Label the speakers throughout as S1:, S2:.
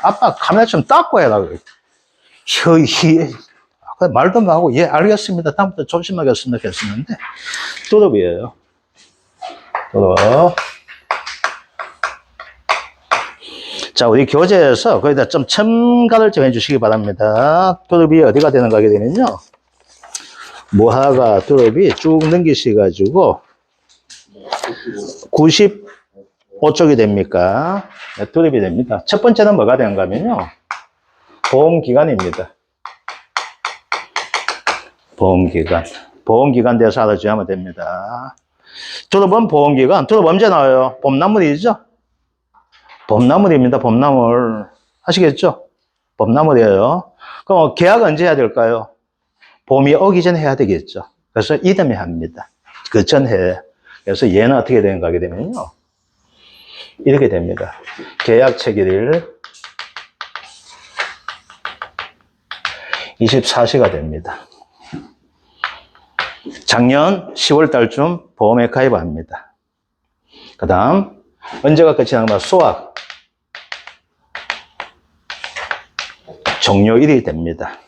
S1: 아빠 카메라 좀 닦고 해라. 말도 안 하고, 예, 알겠습니다. 다음부터 조심하겠습니다. 했었는데, 뚜럽이에요. 뚜럽. 자, 우리 교재에서 거기다 좀 첨가를 좀 해주시기 바랍니다. 뚜럽이 어디가 되는가 하게 되면요. 모하가 뚜럽이 쭉 넘기셔가지고, 95쪽이 됩니까? 네, 뚜럽이 됩니다. 첫 번째는 뭐가 되는가 하면요. 보험기간입니다. 보험기간. 보험기간 대해서 알아주면 됩니다. 뚜럽은 보험기간. 뚜럽 언제 나와요? 봄나물이죠? 봄나물입니다. 봄나물. 아시겠죠? 봄나물이에요. 그럼 계약 언제 해야 될까요? 봄이 오기 전에 해야 되겠죠. 그래서 이듬해 합니다. 그 전해. 그래서 얘는 어떻게 되는가 하게 되면요. 이렇게 됩니다. 계약 체결일 24시가 됩니다. 작년 10월 달쯤 보험에 가입합니다. 그 다음, 언제가 끝이 나면 수확 종료일이 됩니다.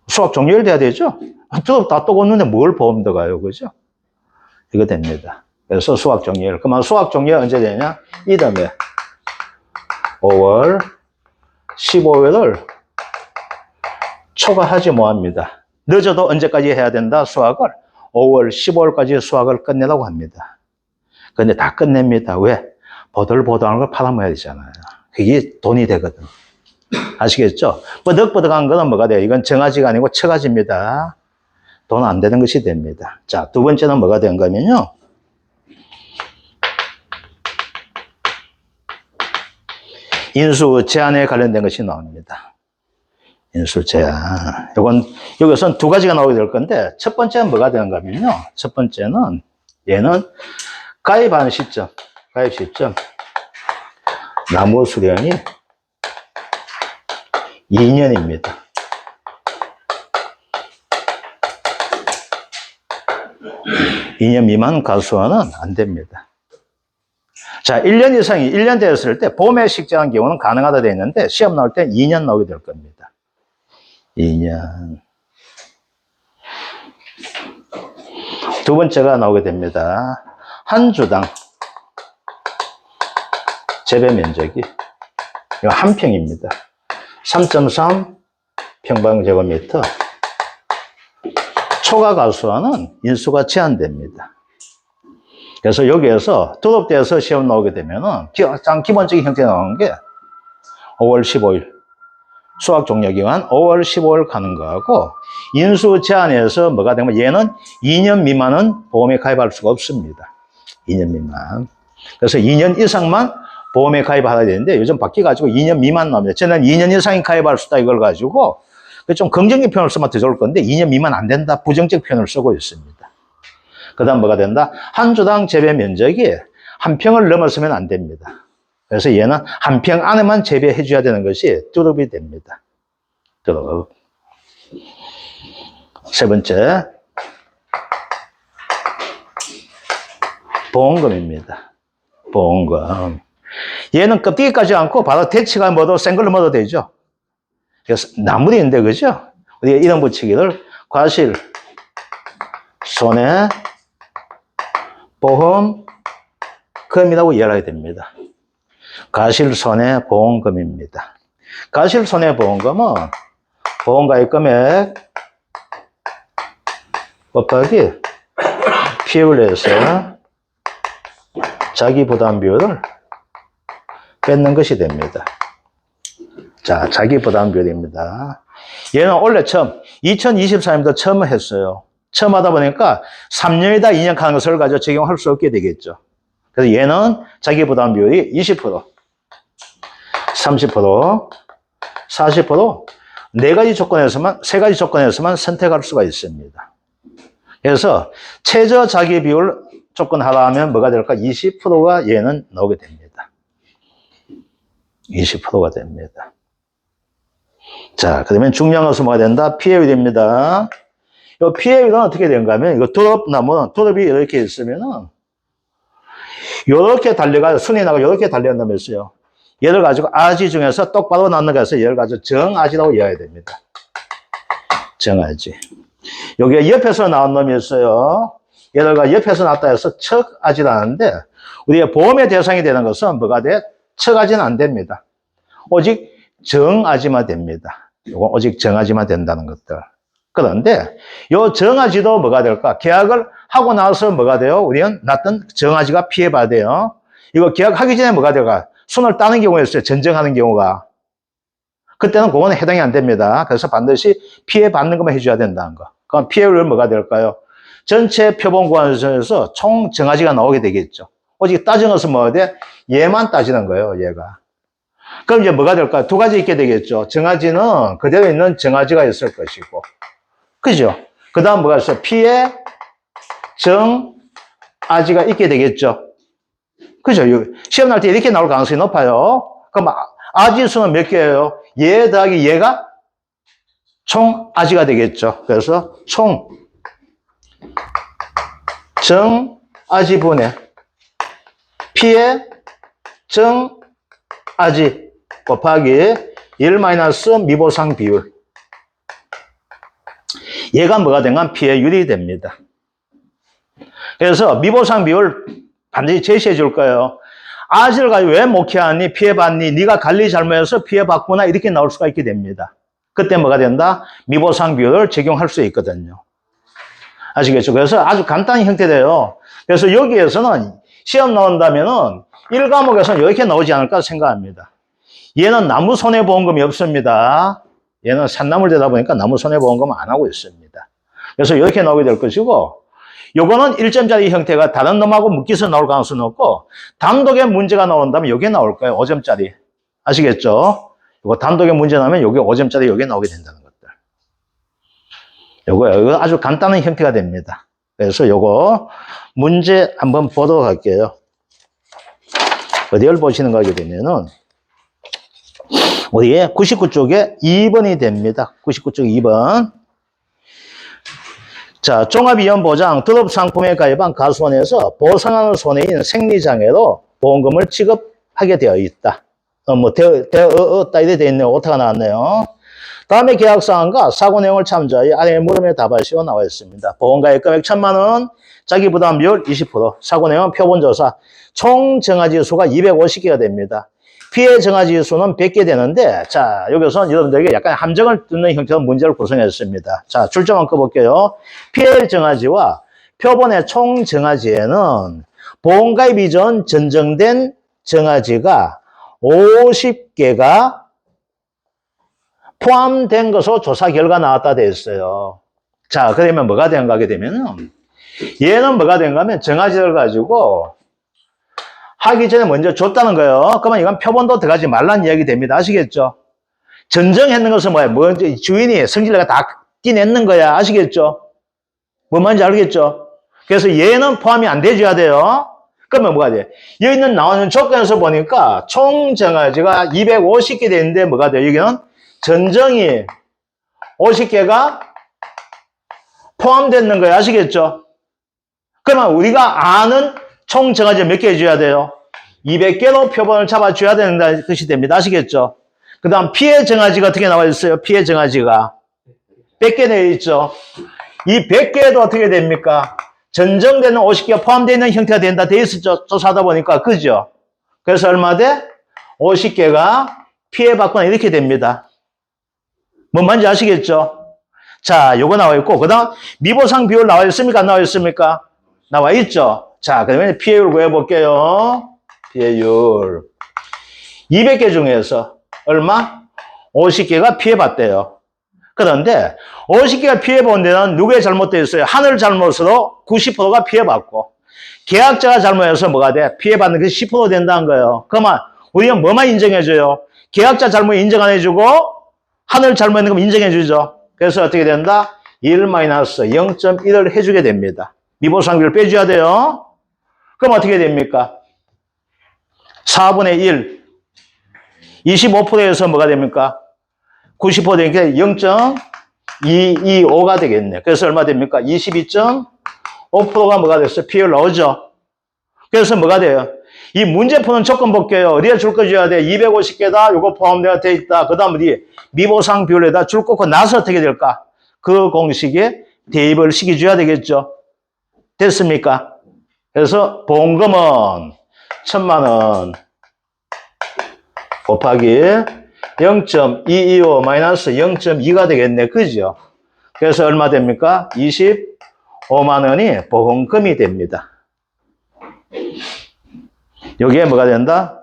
S1: 수확 종료일 돼야 되죠? 뚜럽 다 떠었는데 뭘 보험 들어가요, 그죠? 이거 됩니다. 그래서 수확 종료일. 그러면 수확 종료일 언제 되냐? 이듬해 5월 15일을 초과하지 뭐합니다. 늦어도 언제까지 해야 된다? 수확을 5월 15일까지 수확을 끝내라고 합니다. 근데 다 끝냅니다. 왜? 보들보들한 걸 팔아먹어야 되잖아요. 그게 돈이 되거든. 아시겠죠? 버덕버덕한 거는 뭐가 돼요? 이건 정아지가 아니고 처가지입니다. 돈 안 되는 것이 됩니다. 자, 두 번째는 뭐가 되는 거면요. 인수 제한에 관련된 것이 나옵니다. 인수 제한. 이건, 여기서는 두 가지가 나오게 될 건데, 첫 번째는 뭐가 되는가 하면요. 첫 번째는, 얘는 가입하는 시점, 가입 시점, 나무 수령이 2년입니다. 2년 미만 가수화는 안 됩니다. 자, 1년 이상이 1년 되었을 때 보험에 식재한 경우는 가능하다 되어 있는데 시험 나올 때 2년 나오게 될 겁니다. 2년. 두 번째가 나오게 됩니다. 한 주당 재배 면적이 이거 한 평입니다. 3.3 평방제곱미터. 초과 가수화는 인수가 제한됩니다. 그래서 여기에서 뚜럽대에서 시험 나오게 되면은 가장 기본적인 형태 나오는 게 5월 15일 수확 종료 기간 5월 15일 가는 거하고 인수 제한에서 뭐가 되면 얘는 2년 미만은 보험에 가입할 수가 없습니다. 2년 미만. 그래서 2년 이상만 보험에 가입하셔야 되는데 요즘 바뀌어가지고 2년 미만 나옵니다. 저는 2년 이상이 가입할 수 있다 이걸 가지고 좀 긍정적 표현을 쓰면 더 좋을 건데 2년 미만 안 된다 부정적 표현을 쓰고 있습니다. 그 다음 뭐가 된다? 한 주당 재배 면적이 한 평을 넘어서면 안 됩니다. 그래서 얘는 한 평 안에만 재배해 줘야 되는 것이 뚜럽이 됩니다. 뚜럽. 세 번째, 보험금입니다. 보험금. 얘는 껍데기까지 않고 바로 대치가 뭐도 생걸로 뭐도 되죠. 그래서 나물인데, 그죠? 우리가 이름 붙이기를 과실, 손해, 보험금이라고 이해해야 됩니다. 과실손해보험금입니다. 과실손해보험금은 보험가입 금액 곱하기 피해율 해서 자기부담비율을 뺏는 것이 됩니다. 자, 자기부담비율입니다. 얘는 원래 처음 2024년도 처음 했어요. 처음 하다 보니까 3년이다 2년 가는 것을 가지고 적용할 수 없게 되겠죠. 그래서 얘는 자기부담비율이 20%, 30%, 40%, 네 가지 조건에서만, 세 가지 조건에서만 선택할 수가 있습니다. 그래서 최저 자기비율 조건 하라 하면 뭐가 될까? 20%가 얘는 나오게 됩니다. 20%가 됩니다. 자, 그러면 중요한 것은 뭐가 된다? 피해율입니다. 이 피해율은 어떻게 되는가 하면, 이거 뚜럽나무는, 뚜럽이 이렇게 있으면은, 요렇게 달려가요. 순이 나가 요렇게 달려간다면서요. 얘를 가지고 아지 중에서 똑바로 낳는 것에서 얘를 가지고 정아지라고 이해해야 됩니다. 정아지. 여기에 옆에서 나온 놈이 있어요. 얘들과 옆에서 낳았다 해서 척아지라는데 우리의 보험의 대상이 되는 것은 뭐가 돼? 척아지는 안 됩니다. 오직 정아지만 됩니다. 이거 오직 정아지만 된다는 것들. 그런데 요 정아지도 뭐가 될까? 계약을 하고 나서 뭐가 돼요? 우리는 낳던 정아지가 피해봐야 돼요. 이거 계약하기 전에 뭐가 될까? 손을 따는 경우가 있어요. 전정하는 경우가. 그때는 그거는 해당이 안 됩니다. 그래서 반드시 피해받는 것만 해줘야 된다는 거. 그럼 피해율은 뭐가 될까요? 전체 표본 구간에서 총 정아지가 나오게 되겠죠. 오직 따지는 것은 뭐가 돼? 얘만 따지는 거예요, 얘가. 그럼 이제 뭐가 될까요? 두 가지 있게 되겠죠. 정아지는 그대로 있는 정아지가 있을 것이고. 그죠? 그 다음 뭐가 있어요? 피해 정아지가 있게 되겠죠. 그죠? 시험 날 때 이렇게 나올 가능성이 높아요. 그럼 아지 수는 몇 개예요? 얘 더하기 얘가 총 아지가 되겠죠. 그래서 총 정아지분의 피해 정아지 곱하기 1 마이너스 미보상 비율. 얘가 뭐가 된건 피해율이 됩니다. 그래서 미보상 비율 반드시 제시해 줄 거예요. 아지를 가지고 왜 목회하니? 피해받니? 네가 관리 잘못해서 피해받구나. 이렇게 나올 수가 있게 됩니다. 그때 뭐가 된다? 미보상 비율을 적용할 수 있거든요. 아시겠죠? 그래서 아주 간단한 형태돼요. 그래서 여기에서는 시험 나온다면은 1과목에서는 이렇게 나오지 않을까 생각합니다. 얘는 나무 손해보험금이 없습니다. 얘는 산나물 되다 보니까 나무 손해보험금 안 하고 있습니다. 그래서 이렇게 나오게 될 것이고, 요거는 1점짜리 형태가 다른 놈하고 묶여서 나올 가능성은 없고, 단독의 문제가 나온다면 요게 나올 거예요. 5점짜리. 아시겠죠? 요거 단독의 문제 나오면 요게 5점짜리 요게 나오게 된다는 것들. 요거 아주 간단한 형태가 됩니다. 그래서 요거 문제 한번 보도록 할게요. 어디를 보시는 거 하게 되면은, 우리의 99쪽에 2번이 됩니다. 99쪽 2번. 자, 종합이연보장 등록상품에 가입한 가수원에서 보상하는 손해인 생리장애로 보험금을 지급하게 되어 있다. 따 이래 되어 있네요. 오타가 나왔네요. 다음에 계약사항과 사고 내용을 참조하여 아래의 물음에 답하시오 나와 있습니다. 보험가입 금액 1,000만 원, 자기 부담 비율 20%, 사고 내용 표본조사, 총 정아지 수가 250개가 됩니다. 피해 정아지 수는 100개 되는데, 자, 여기서 여러분들에게 약간 함정을 듣는 형태로 문제를 구성했습니다. 자, 출제만 꺼볼게요. 피해 정아지와 표본의 총 정아지에는 보험가입 이전 전정된 정아지가 50개가 포함된 것으로 조사 결과 나왔다 돼 있어요. 자, 그러면 뭐가 된가 하게 되면은, 얘는 뭐가 된가 하면 정아지를 가지고 하기 전에 먼저 줬다는 거예요. 그러면 이건 표본도 들어가지 말라는 이야기 됩니다. 아시겠죠? 전정했는 것은 뭐예요? 먼저 주인이 성질내가 다 끼냈는 거야. 아시겠죠? 뭔 말인지 알겠죠? 그래서 얘는 포함이 안 돼줘야 돼요. 그러면 뭐가 돼? 여기 있는 나오는 조건에서 보니까 총 정아지가 250개 되는데 뭐가 돼요? 여기는 전정이 50개가 포함되는 거예요. 아시겠죠? 그러면 우리가 아는 총 정아지 몇 개 해줘야 돼요? 200개로 표본을 잡아줘야 된다는 뜻이 됩니다. 아시겠죠? 그 다음 피해 정아지가 어떻게 나와 있어요? 피해 정아지가 100개 되어 있죠? 이 100개도 어떻게 됩니까? 전정되는 50개가 포함되어 있는 형태가 된다 되어 있었죠? 조사하다 보니까. 그죠? 그래서 얼마 돼? 50개가 피해받거나 이렇게 됩니다. 뭔 말인지 아시겠죠? 자, 요거 나와 있고, 그 다음 미보상 비율 나와 있습니까? 안 나와 있습니까? 나와 있죠? 자, 그러면 피해율 구해볼게요. 피해율. 200개 중에서 얼마? 50개가 피해봤대요. 그런데 50개가 피해본 데는 누구의 잘못되어 있어요? 하늘 잘못으로 90%가 피해봤고, 계약자가 잘못해서 뭐가 돼? 피해받는 게 10% 된다는 거예요. 그러면 우리는 뭐만 인정해줘요? 계약자 잘못 인정 안 해주고, 하늘 잘못했는 거 인정해주죠. 그래서 어떻게 된다? 1-0.1을 해주게 됩니다. 미보상비를 빼줘야 돼요. 그럼 어떻게 됩니까? 4분의 1. 25%에서 뭐가 됩니까? 90% 되니까 0.225가 되겠네. 그래서 얼마 됩니까? 22.5%가 뭐가 됐어요? 피해율 나오죠? 그래서 뭐가 돼요? 이 문제 푸는 조건 볼게요. 어디에 줄 거 줘야 돼? 250개다. 요거 포함되어 돼 있다. 그 다음 어디? 미보상 비율에다 줄 거고 나서 어떻게 될까? 그 공식에 대입을 시켜줘야 되겠죠. 됐습니까? 그래서 보험금은 1,000만 원 곱하기 0.225 마이너스 0.2가 되겠네. 그죠? 그래서 얼마 됩니까? 25만 원이 보험금이 됩니다. 여기에 뭐가 된다?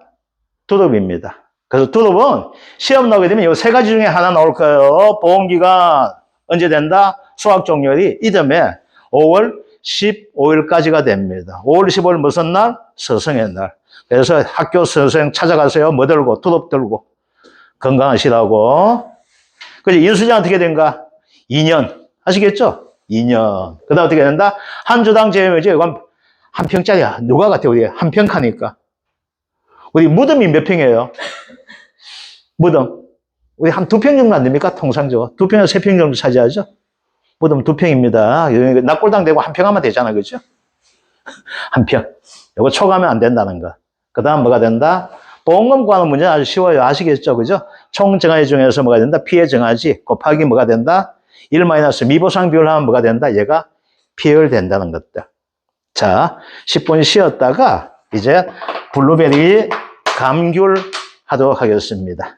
S1: 두릅입니다. 그래서 두릅은 시험 나오게 되면 이 세 가지 중에 하나 나올 거예요. 보험기간 언제 된다? 수학 종료일이 이듬해 5월 15일까지가 됩니다. 5월 15일 무슨 날? 스승의 날. 그래서 학교 스승 찾아가세요. 뭐 들고? 두릅 들고. 건강하시라고. 그래서 인수장 어떻게 된가? 2년. 아시겠죠? 2년. 그 다음 어떻게 된다? 한 주당 제외지. 이건 한 평짜리야. 누가 같아? 우리 한 평카니까. 우리 무덤이 몇 평이에요? 무덤. 우리 한 2평 정도 안 됩니까? 통상적으로. 2평에서 3평 정도 차지하죠? 무덤 2평입니다. 낙골당 되고 한 평 하면 되잖아. 그죠? 한 평. 이거 초과하면 안 된다는 거. 그 다음 뭐가 된다? 보험금 구하는 문제는 아주 쉬워요. 아시겠죠? 그죠? 총 정하지 중에서 뭐가 된다? 피해 정하지 곱하기 뭐가 된다? 1 마이너스 미보상 비율 하면 뭐가 된다? 얘가 피해율 된다는 것들. 자, 10분 쉬었다가 이제 블루베리 감귤 하도록 하겠습니다.